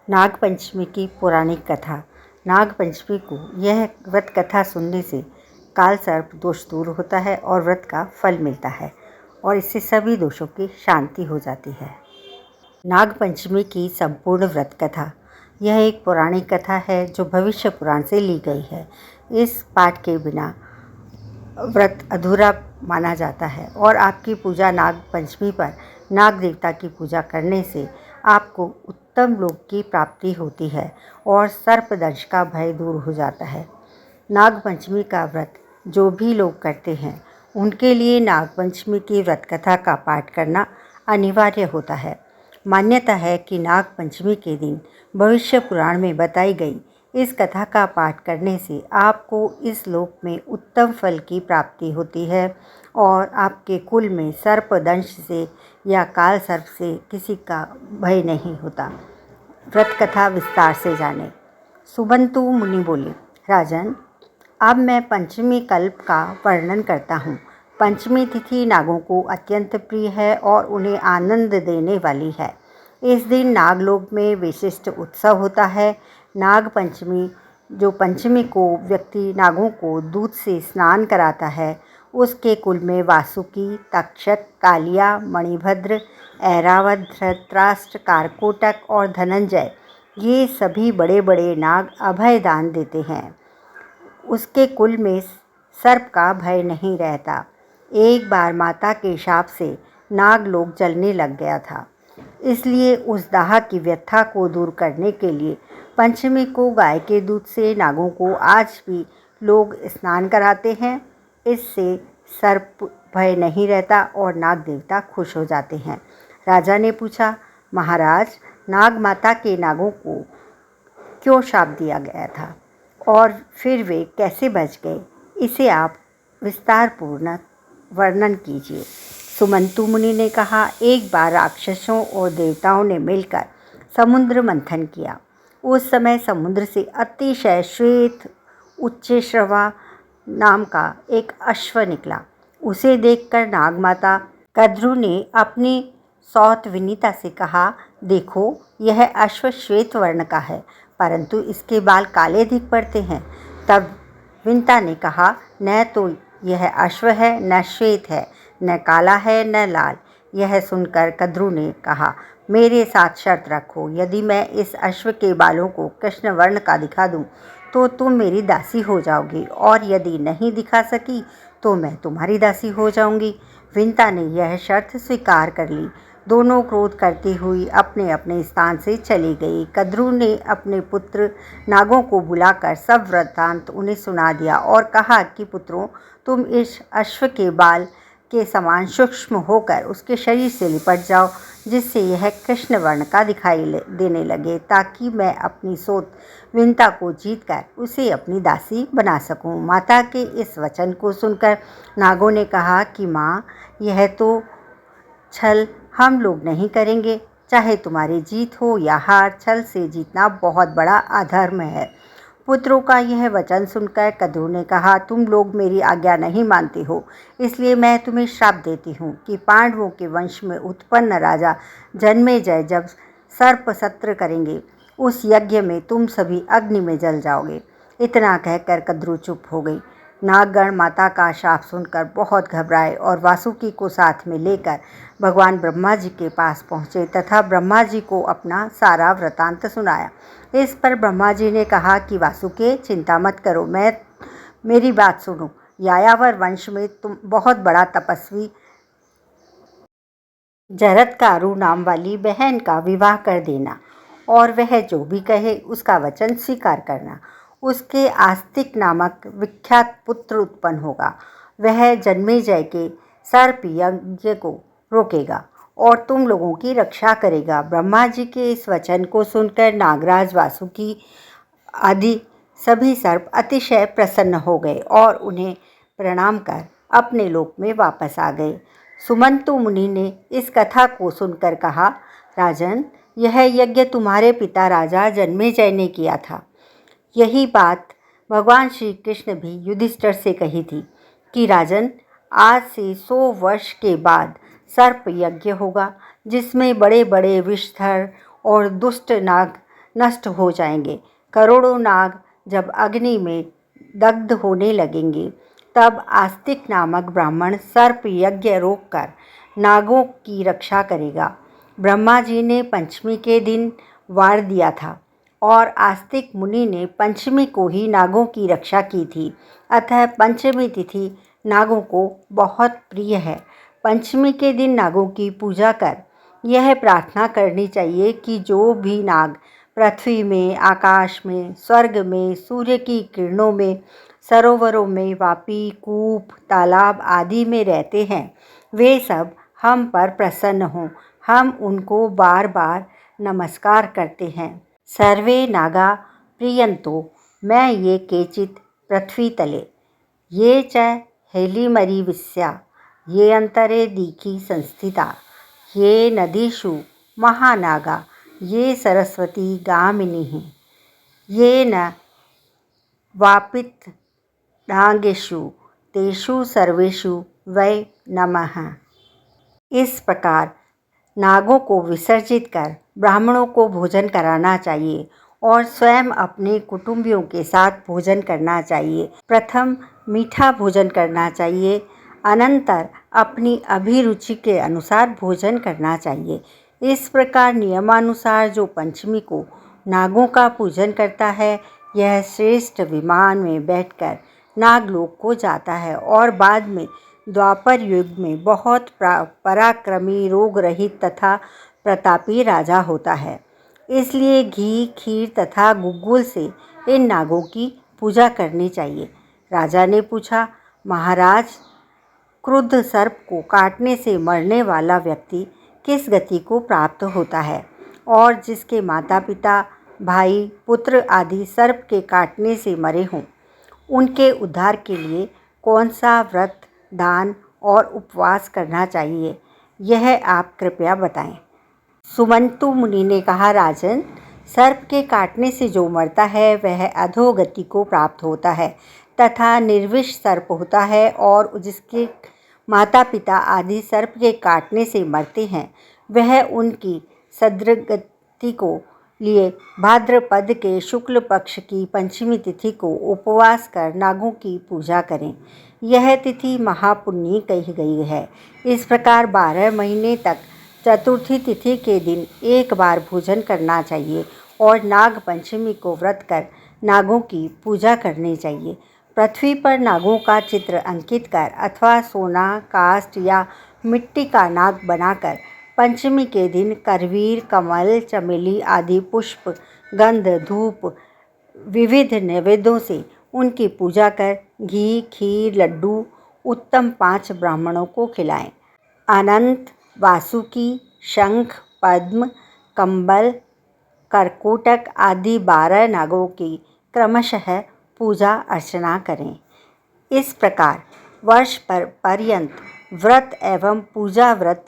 नागपंचमी की पौराणिक कथा। नागपंचमी को यह व्रत कथा सुनने से काल सर्प दोष दूर होता है और व्रत का फल मिलता है और इससे सभी दोषों की शांति हो जाती है। नागपंचमी की संपूर्ण व्रत कथा। यह एक पौराणिक कथा है जो भविष्य पुराण से ली गई है। इस पाठ के बिना व्रत अधूरा माना जाता है और आपकी पूजा नाग पंचमी पर नाग देवता की पूजा करने से आपको उत्तम लोक की प्राप्ति होती है और सर्पदंश का भय दूर हो जाता है। नाग पंचमी का व्रत जो भी लोग करते हैं उनके लिए नाग पंचमी की व्रत कथा का पाठ करना अनिवार्य होता है। मान्यता है कि नाग पंचमी के दिन भविष्य पुराण में बताई गई इस कथा का पाठ करने से आपको इस लोक में उत्तम फल की प्राप्ति होती है और आपके कुल में सर्पदंश से या काल सर्प से किसी का भय नहीं होता। व्रत कथा विस्तार से जाने। सुबंतु मुनि बोले, राजन, अब मैं पंचमी कल्प का वर्णन करता हूँ। पंचमी तिथि नागों को अत्यंत प्रिय है और उन्हें आनंद देने वाली है। इस दिन नागलोक में विशिष्ट उत्सव होता है। नाग पंचमी जो पंचमी को व्यक्ति नागों को दूध से स्नान कराता है, उसके कुल में वासुकी, तक्षक, कालिया, मणिभद्र, ऐरावत, धृतराष्ट्र, कारकोटक और धनंजय ये सभी बड़े बड़े नाग अभय दान देते हैं। उसके कुल में सर्प का भय नहीं रहता। एक बार माता के शाप से नाग लोग जलने लग गया था, इसलिए उस दाह की व्यथा को दूर करने के लिए पंचमी को गाय के दूध से नागों को आज भी लोग स्नान कराते हैं। इससे सर्प भय नहीं रहता और नाग देवता खुश हो जाते हैं। राजा ने पूछा, महाराज, नाग माता के नागों को क्यों शाप दिया गया था और फिर वे कैसे बच गए? इसे आप विस्तारपूर्ण वर्णन कीजिए। सुमंतु मुनि ने कहा, एक बार राक्षसों और देवताओं ने मिलकर समुद्र मंथन किया। उस समय समुद्र से अतिशय श्वेत उच्चैश्रवा नाम का एक अश्व निकला। उसे देखकर नागमाता कद्रु ने अपनी सौत विनीता से कहा, देखो, यह अश्व श्वेत वर्ण का है, परंतु इसके बाल काले दिख पड़ते हैं। तब विनीता ने कहा, न तो यह अश्व है, न श्वेत है, न काला है, न लाल। यह सुनकर कद्रु ने कहा, मेरे साथ शर्त रखो, यदि मैं इस अश्व के बालों को कृष्ण वर्ण का दिखा दूं तो तुम मेरी दासी हो जाओगी, और यदि नहीं दिखा सकी तो मैं तुम्हारी दासी हो जाऊंगी। विनीता ने यह शर्त स्वीकार कर ली। दोनों क्रोध करती हुई अपने अपने स्थान से चली गई। कद्रु ने अपने पुत्र नागों को बुलाकर सब वृत्तांत उन्हें सुना दिया और कहा कि पुत्रों, तुम इस अश्व के बाल के समान सूक्ष्म होकर उसके शरीर से लिपट जाओ, जिससे यह कृष्ण वर्ण का दिखाई देने लगे, ताकि मैं अपनी सोत विनीता को जीतकर उसे अपनी दासी बना सकूं। माता के इस वचन को सुनकर नागों ने कहा कि माँ, यह तो छल हम लोग नहीं करेंगे। चाहे तुम्हारी जीत हो या हार, छल से जीतना बहुत बड़ा अधर्म है। पुत्रों का यह वचन सुनकर कद्रु ने कहा, तुम लोग मेरी आज्ञा नहीं मानते हो, इसलिए मैं तुम्हें श्राप देती हूँ कि पांडवों के वंश में उत्पन्न राजा जन्मेजय जब सर्प सत्र करेंगे, उस यज्ञ में तुम सभी अग्नि में जल जाओगे। इतना कहकर कद्रु चुप हो गई। नागगण माता का शाप सुनकर बहुत घबराए और वासुकी को साथ में लेकर भगवान ब्रह्मा जी के पास पहुँचे तथा ब्रह्मा जी को अपना सारा वृतांत सुनाया। इस पर ब्रह्मा जी ने कहा कि वासुकी, चिंता मत करो, मेरी बात सुनो। यायावर वंश में तुम बहुत बड़ा तपस्वी जरत्कारु नाम वाली बहन का विवाह कर देना और वह जो भी कहे उसका वचन स्वीकार करना। उसके आस्तिक नामक विख्यात पुत्र उत्पन्न होगा। वह जन्मेजय के सर्प यज्ञ को रोकेगा और तुम लोगों की रक्षा करेगा। ब्रह्मा जी के इस वचन को सुनकर नागराज, वासुकी आदि सभी सर्प अतिशय प्रसन्न हो गए और उन्हें प्रणाम कर अपने लोक में वापस आ गए। सुमंतु मुनि ने इस कथा को सुनकर कहा, राजन, यह यज्ञ तुम्हारे पिता राजा जन्मेजय ने किया था। यही बात भगवान श्री कृष्ण भी युधिष्ठिर से कही थी कि राजन, आज से 100 वर्ष के बाद सर्प यज्ञ होगा, जिसमें बड़े बड़े विषधर और दुष्ट नाग नष्ट हो जाएंगे। करोड़ों नाग जब अग्नि में दग्ध होने लगेंगे, तब आस्तिक नामक ब्राह्मण सर्प यज्ञ रोककर नागों की रक्षा करेगा। ब्रह्मा जी ने पंचमी के दिन वार दिया था और आस्तिक मुनि ने पंचमी को ही नागों की रक्षा की थी। अतः पंचमी तिथि नागों को बहुत प्रिय है। पंचमी के दिन नागों की पूजा कर यह प्रार्थना करनी चाहिए कि जो भी नाग पृथ्वी में, आकाश में, स्वर्ग में, सूर्य की किरणों में, सरोवरों में, वापी, कूप, तालाब आदि में रहते हैं, वे सब हम पर प्रसन्न हों। हम उनको बार बार नमस्कार करते हैं। सर्वे नागा प्रियंतो मैं ये केचित पृथ्वी तले, ये च हेलिमरिविस्या, ये अंतरे दीखी संस्थिता, ये नदीषु महानागा, ये सरस्वती गामिनीः, ये न वापित नागेषु तेषु सर्वेषु वै नमः। इस प्रकार नागों को विसर्जित कर ब्राह्मणों को भोजन कराना चाहिए और स्वयं अपने कुटुंबियों के साथ भोजन करना चाहिए। प्रथम मीठा भोजन करना चाहिए, अनंतर अपनी अभिरुचि के अनुसार भोजन करना चाहिए। इस प्रकार नियमानुसार जो पंचमी को नागों का पूजन करता है, यह श्रेष्ठ विमान में बैठकर नागलोक को जाता है और बाद में द्वापर युग में बहुत पराक्रमी, रोग रहित तथा प्रतापी राजा होता है। इसलिए घी, खीर तथा गुग्गुल से इन नागों की पूजा करनी चाहिए। राजा ने पूछा, महाराज, क्रुद्ध सर्प को काटने से मरने वाला व्यक्ति किस गति को प्राप्त होता है? और जिसके माता पिता, भाई, पुत्र आदि सर्प के काटने से मरे हों, उनके उद्धार के लिए कौन सा व्रत, दान और उपवास करना चाहिए? यह आप कृपया बताएं। सुमंतु मुनि ने कहा, राजन, सर्प के काटने से जो मरता है वह अधोगति को प्राप्त होता है तथा निर्विष सर्प होता है, और जिसके माता पिता आदि सर्प के काटने से मरते हैं, वह उनकी सद्गति को लिए भाद्रपद के शुक्ल पक्ष की पंचमी तिथि को उपवास कर नागों की पूजा करें। यह तिथि महापुण्य कही गई है। इस प्रकार 12 महीने तक चतुर्थी तिथि के दिन एक बार भोजन करना चाहिए और नाग पंचमी को व्रत कर नागों की पूजा करनी चाहिए। पृथ्वी पर नागों का चित्र अंकित कर अथवा सोना, काष्ठ या मिट्टी का नाग बनाकर पंचमी के दिन करवीर, कमल, चमेली आदि पुष्प, गंध, धूप, विविध नैवेद्यों से उनकी पूजा कर घी, खीर, लड्डू उत्तम 5 ब्राह्मणों को खिलाएं। अनंत, वासुकी, शंख, पद्म, कंबल, करकोटक आदि 12 नागों की क्रमशः पूजा अर्चना करें। इस प्रकार वर्ष पर पर्यंत व्रत एवं पूजा व्रत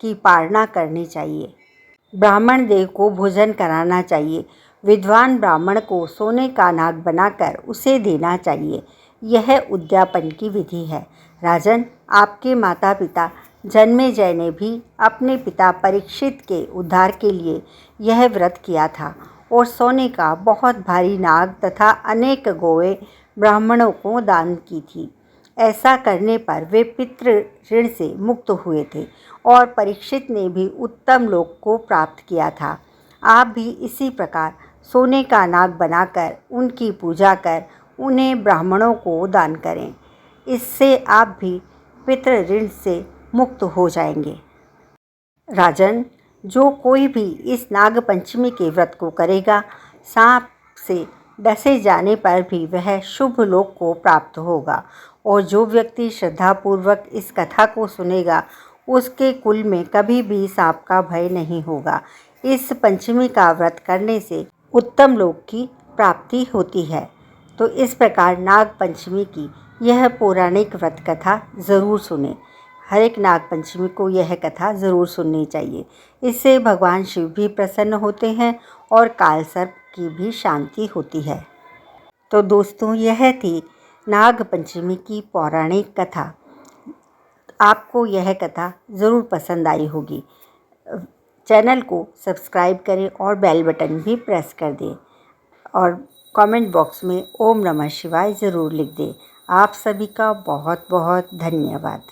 की पालना करनी चाहिए। ब्राह्मण देव को भोजन कराना चाहिए। विद्वान ब्राह्मण को सोने का नाग बनाकर उसे देना चाहिए। यह उद्यापन की विधि है। राजन, आपके माता पिता जन्मेजय ने भी अपने पिता परीक्षित के उद्धार के लिए यह व्रत किया था और सोने का बहुत भारी नाग तथा अनेक गौएं ब्राह्मणों को दान की थी। ऐसा करने पर वे पितृ ऋण से मुक्त हुए थे और परीक्षित ने भी उत्तम लोक को प्राप्त किया था। आप भी इसी प्रकार सोने का नाग बनाकर उनकी पूजा कर उन्हें ब्राह्मणों को दान करें। इससे आप भी पितृ ऋण से मुक्त हो जाएंगे। राजन, जो कोई भी इस नाग पंचमी के व्रत को करेगा, सांप से डसे जाने पर भी वह शुभ लोक को प्राप्त होगा, और जो व्यक्ति श्रद्धापूर्वक इस कथा को सुनेगा, उसके कुल में कभी भी सांप का भय नहीं होगा। इस पंचमी का व्रत करने से उत्तम लोक की प्राप्ति होती है। तो इस प्रकार नाग पंचमी की यह पौराणिक व्रत कथा ज़रूर सुने। हर एक नाग पंचमी को यह कथा ज़रूर सुननी चाहिए। इससे भगवान शिव भी प्रसन्न होते हैं और काल सर्प की भी शांति होती है। तो दोस्तों, यह थी नाग पंचमी की पौराणिक कथा। आपको यह कथा ज़रूर पसंद आई होगी। चैनल को सब्सक्राइब करें और बेल बटन भी प्रेस कर दें और कमेंट बॉक्स में ओम नमः शिवाय ज़रूर लिख दें। आप सभी का बहुत बहुत धन्यवाद।